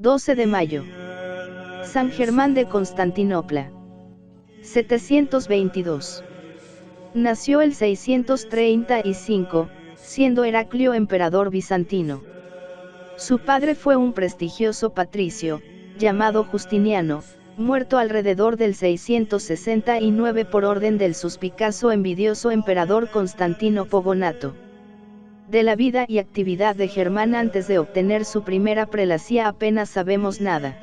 12 de mayo. San Germán de Constantinopla. 722. Nació el 635, siendo Heraclio emperador bizantino. Su padre fue un prestigioso patricio, llamado Justiniano, muerto alrededor del 669 por orden del suspicaz envidioso emperador Constantino Pogonato. De la vida y actividad de Germán antes de obtener su primera prelacía apenas sabemos nada.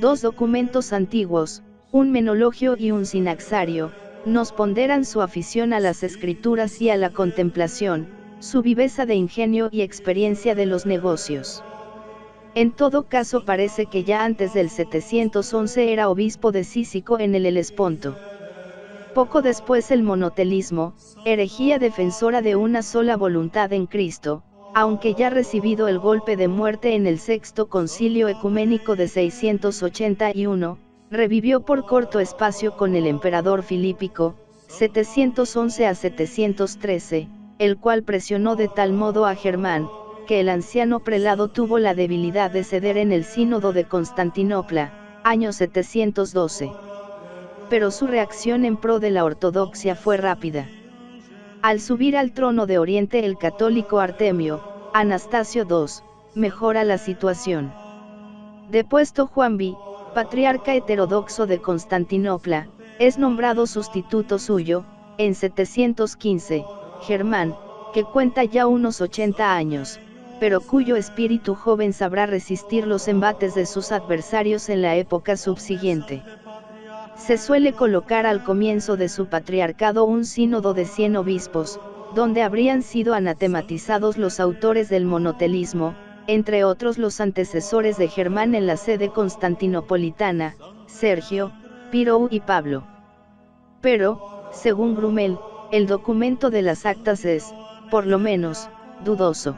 Dos documentos antiguos, un menologio y un sinaxario, nos ponderan su afición a las escrituras y a la contemplación, su viveza de ingenio y experiencia de los negocios. En todo caso parece que ya antes del 711 era obispo de Cícico en el Helesponto. Poco después el monotelismo, herejía defensora de una sola voluntad en Cristo, aunque ya recibido el golpe de muerte en el Sexto Concilio Ecuménico de 681, revivió por corto espacio con el emperador Filípico, 711 a 713, el cual presionó de tal modo a Germán, que el anciano prelado tuvo la debilidad de ceder en el Sínodo de Constantinopla, año 712. Pero su reacción en pro de la ortodoxia fue rápida. Al subir al trono de Oriente el católico Artemio, Anastasio II, mejora la situación. Depuesto Juan V, patriarca heterodoxo de Constantinopla, es nombrado sustituto suyo, en 715, Germán, que cuenta ya unos 80 años, pero cuyo espíritu joven sabrá resistir los embates de sus adversarios en la época subsiguiente. Se suele colocar al comienzo de su patriarcado un sínodo de 100 obispos, donde habrían sido anatematizados los autores del monotelismo, entre otros los antecesores de Germán en la sede constantinopolitana, Sergio, Pirou y Pablo. Pero, según Grumel, el documento de las actas es, por lo menos, dudoso.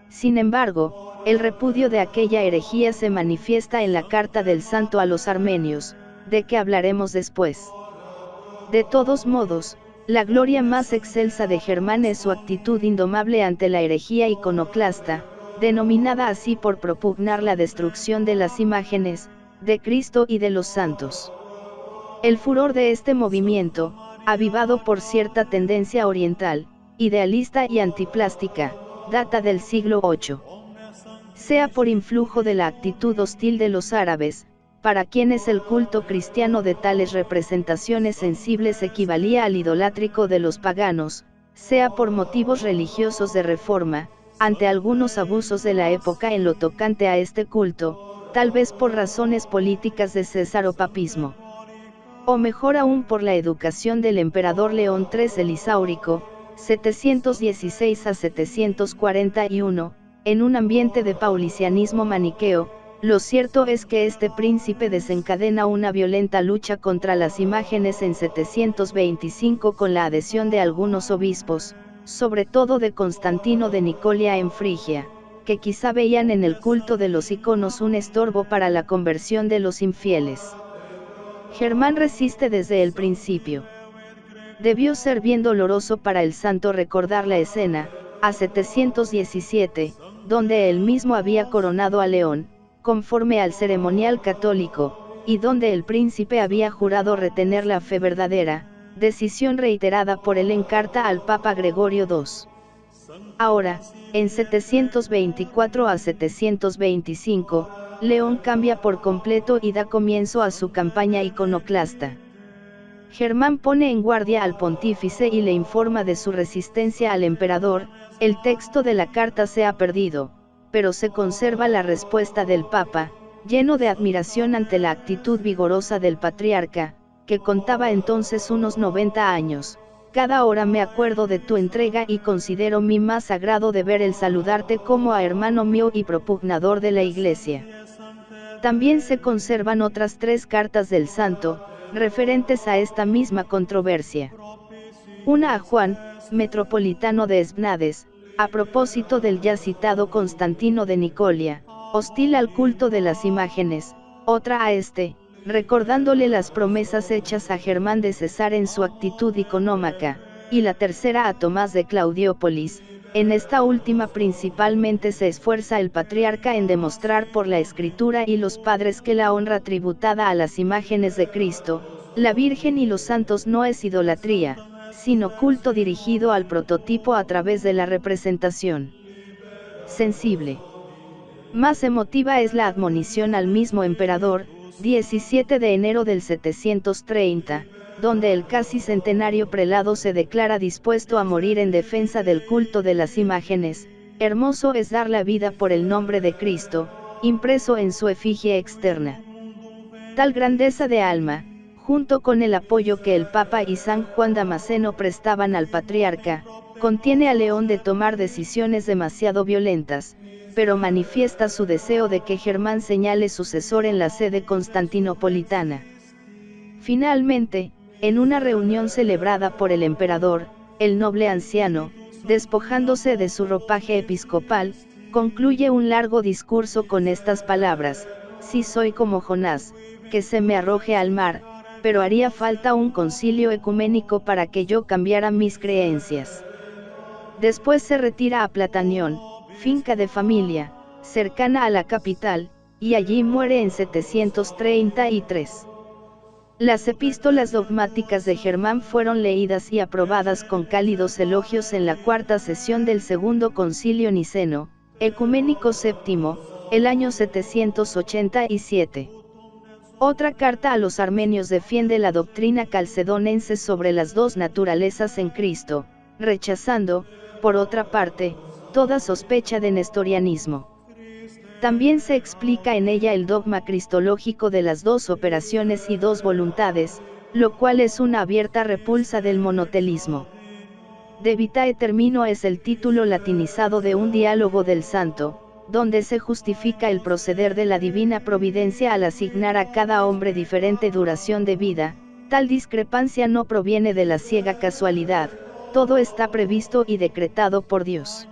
Sin embargo, el repudio de aquella herejía se manifiesta en la carta del santo a los armenios, de que hablaremos después. De todos modos, la gloria más excelsa de Germán es su actitud indomable ante la herejía iconoclasta, denominada así por propugnar la destrucción de las imágenes, de Cristo y de los santos. El furor de este movimiento, avivado por cierta tendencia oriental, idealista y antiplástica, data del siglo VIII. Sea por influjo de la actitud hostil de los árabes, para quienes el culto cristiano de tales representaciones sensibles equivalía al idolátrico de los paganos, sea por motivos religiosos de reforma, ante algunos abusos de la época en lo tocante a este culto, tal vez por razones políticas de cesaropapismo. O mejor aún por la educación del emperador León III el Isáurico, 716 a 741, en un ambiente de paulicianismo maniqueo. Lo cierto es que este príncipe desencadena una violenta lucha contra las imágenes en 725 con la adhesión de algunos obispos, sobre todo de Constantino de Nicolia en Frigia, que quizá veían en el culto de los iconos un estorbo para la conversión de los infieles. Germán resiste desde el principio. Debió ser bien doloroso para el santo recordar la escena, a 717, donde él mismo había coronado a León, conforme al ceremonial católico, y donde el príncipe había jurado retener la fe verdadera, decisión reiterada por él en carta al Papa Gregorio II. Ahora, en 724 a 725, León cambia por completo y da comienzo a su campaña iconoclasta. Germán pone en guardia al pontífice y le informa de su resistencia al emperador. El texto de la carta se ha perdido, pero se conserva la respuesta del Papa, lleno de admiración ante la actitud vigorosa del patriarca, que contaba entonces unos 90 años. Cada hora me acuerdo de tu entrega y considero mi más sagrado deber el saludarte como a hermano mío y propugnador de la Iglesia. También se conservan otras 3 cartas del santo, referentes a esta misma controversia. Una a Juan, metropolitano de Esbnades, a propósito del ya citado Constantino de Nicolia, hostil al culto de las imágenes; otra a este, recordándole las promesas hechas a Germán de cesar en su actitud iconómaca; y la tercera a Tomás de Claudiópolis, En esta última principalmente se esfuerza el patriarca en demostrar por la Escritura y los padres que la honra tributada a las imágenes de Cristo, la Virgen y los santos no es idolatría, sino culto dirigido al prototipo a través de la representación sensible. Más emotiva es la admonición al mismo emperador, 17 de enero del 730, donde el casi centenario prelado se declara dispuesto a morir en defensa del culto de las imágenes. Hermoso es dar la vida por el nombre de Cristo, impreso en su efigie externa. Tal grandeza de alma, junto con el apoyo que el Papa y San Juan Damasceno prestaban al patriarca, contiene a León de tomar decisiones demasiado violentas, pero manifiesta su deseo de que Germán señale sucesor en la sede constantinopolitana. Finalmente, en una reunión celebrada por el emperador, el noble anciano, despojándose de su ropaje episcopal, concluye un largo discurso con estas palabras: si soy como Jonás, que se me arroje al mar, pero haría falta un concilio ecuménico para que yo cambiara mis creencias. Después se retira a Platanión, finca de familia, cercana a la capital, y allí muere en 733. Las epístolas dogmáticas de Germán fueron leídas y aprobadas con cálidos elogios en la cuarta sesión del Segundo Concilio Niceno, Ecuménico VII, el año 787. Otra carta a los armenios defiende la doctrina calcedonense sobre las dos naturalezas en Cristo, rechazando, por otra parte, toda sospecha de nestorianismo. También se explica en ella el dogma cristológico de las dos operaciones y dos voluntades, lo cual es una abierta repulsa del monotelismo. De Vitae Termino es el título latinizado de un diálogo del santo, donde se justifica el proceder de la divina providencia al asignar a cada hombre diferente duración de vida. Tal discrepancia no proviene de la ciega casualidad, todo está previsto y decretado por Dios.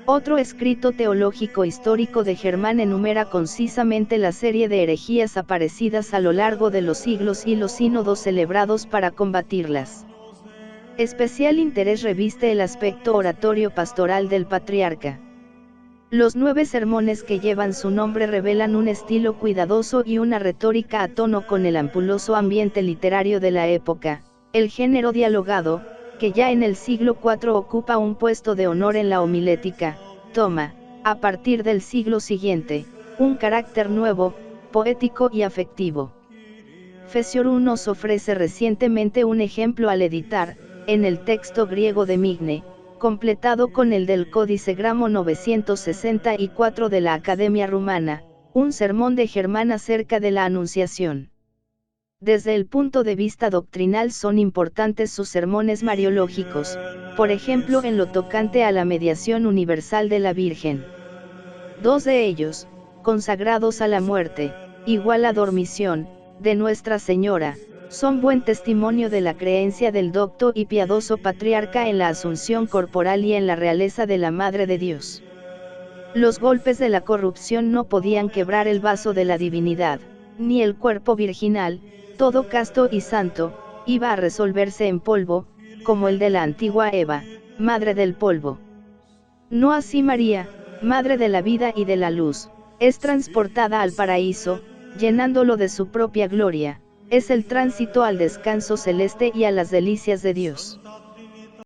Otro escrito teológico histórico de Germán enumera concisamente la serie de herejías aparecidas a lo largo de los siglos y los sínodos celebrados para combatirlas. Especial interés reviste el aspecto oratorio pastoral del patriarca. Los 9 sermones que llevan su nombre revelan un estilo cuidadoso y una retórica a tono con el ampuloso ambiente literario de la época. El género dialogado, que ya en el siglo IV ocupa un puesto de honor en la homilética, toma, a partir del siglo siguiente, un carácter nuevo, poético y afectivo. Fecioru nos ofrece recientemente un ejemplo al editar, en el texto griego de Migne, completado con el del Códice Gramo 964 de la Academia Rumana, un sermón de Germán acerca de la Anunciación. Desde el punto de vista doctrinal son importantes sus sermones mariológicos, por ejemplo en lo tocante a la mediación universal de la Virgen. 2 de ellos, consagrados a la muerte, igual a dormición, de Nuestra Señora, son buen testimonio de la creencia del docto y piadoso patriarca en la asunción corporal y en la realeza de la Madre de Dios. Los golpes de la corrupción no podían quebrar el vaso de la divinidad, ni el cuerpo virginal, todo casto y santo, iba a resolverse en polvo, como el de la antigua Eva, madre del polvo. No así María, madre de la vida y de la luz, es transportada al paraíso, llenándolo de su propia gloria, es el tránsito al descanso celeste y a las delicias de Dios.